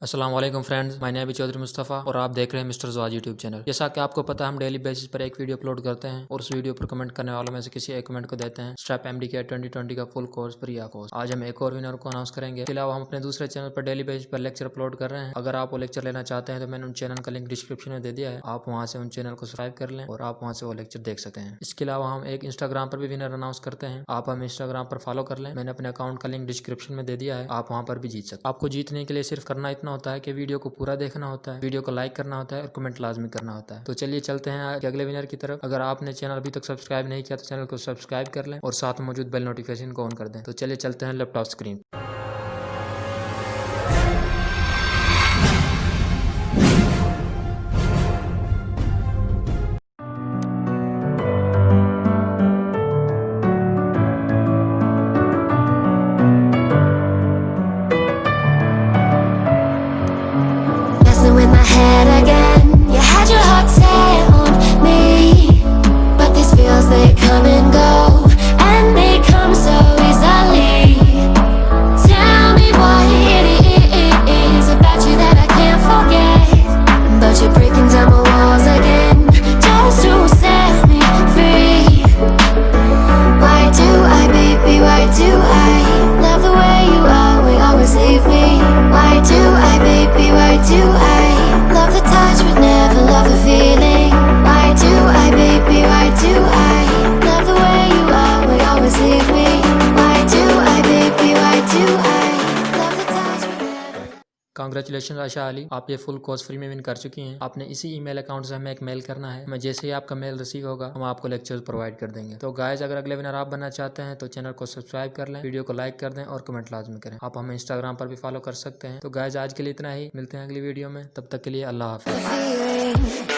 अस्सलाम वालेकुम फ्रेंड्स, मैं अभी चौधरी मुस्तफ़ा और आप देख रहे हैं मिस्टर ZuAj यूट्यूब चैनल। जैसा कि आपको पता है हम डेली बेसिस पर एक वीडियो अपलोड करते हैं और उस वीडियो पर कमेंट करने वालों में से किसी एक कमेंट को देते हैं स्ट्रैप Mdcat 2020 का फुल कोर्स फ्री कोर्स। आज हम एक और विनर को अनाउंस करेंगे। इसके अलावा हम अपने दूसरे चैनल पर डेली बेसिस पर लेक्चर अपलोड कर रहे हैं। अगर आप वो लेक्चर लेना चाहते हैं तो मैंने उन चैनल का लिंक डिस्क्रिप्शन में दे दिया है, आप वहाँ से उन चैनल को सब्सक्राइब कर लें और आप वहाँ से वो लेक्चर देख सकते हैं। इसके अलावा हम एक इंस्टाग्राम पर भी विनर अनाउंस करते हैं, आप हमें इंस्टाग्राम पर फॉलो कर लें, मैंने अपने अकाउंट का लिंक डिस्क्रिप्शन में दे दिया है, आप वहाँ पर भी जीत सकते हैं। आपको जीतने के लिए सिर्फ करना इतना होता है कि वीडियो को पूरा देखना होता है, वीडियो को लाइक करना होता है और कमेंट लाजमी करना होता है। तो चलिए चलते हैं अगले विनर की तरफ। अगर आपने चैनल अभी तक सब्सक्राइब नहीं किया तो चैनल को सब्सक्राइब कर लें और साथ में मौजूद बेल नोटिफिकेशन को ऑन कर दें। तो चलिए चलते हैं laptop screen. With my head again, you had your heart set on me, but these feels they come and go, and they come so easily. Tell me what it is about you that I can't forget, but you're breaking down my walls again, just to set me free. Why do I, baby, why do I love the way you are, we always leave me? Why do I, baby, why do I love the touch but never love the feeling? Why do I, baby, why do I love the way you are, we always leave me? Why do I, baby, why do I love the touch but never? Congratulation Asha Ali, आप ये full course free में win कर चुकी हैं। आपने इसी email account से हमें एक मेल करना है, मैं जैसे ही आपका मेल रिसीव होगा हम आपको लेक्चर्स प्रोवाइड कर देंगे। तो गाइस, अगर अगले विनर आप बनना चाहते हैं तो चैनल को सब्सक्राइब कर लें, वीडियो को लाइक कर दें और कमेंट लाजमी करें। आप हमें इंस्टाग्राम पर भी फॉलो कर सकते हैं। तो गाइस, आज के लिए इतना ही, मिलते हैं अगली वीडियो में, तब तक के लिए अल्लाह हाफिज़। The feeling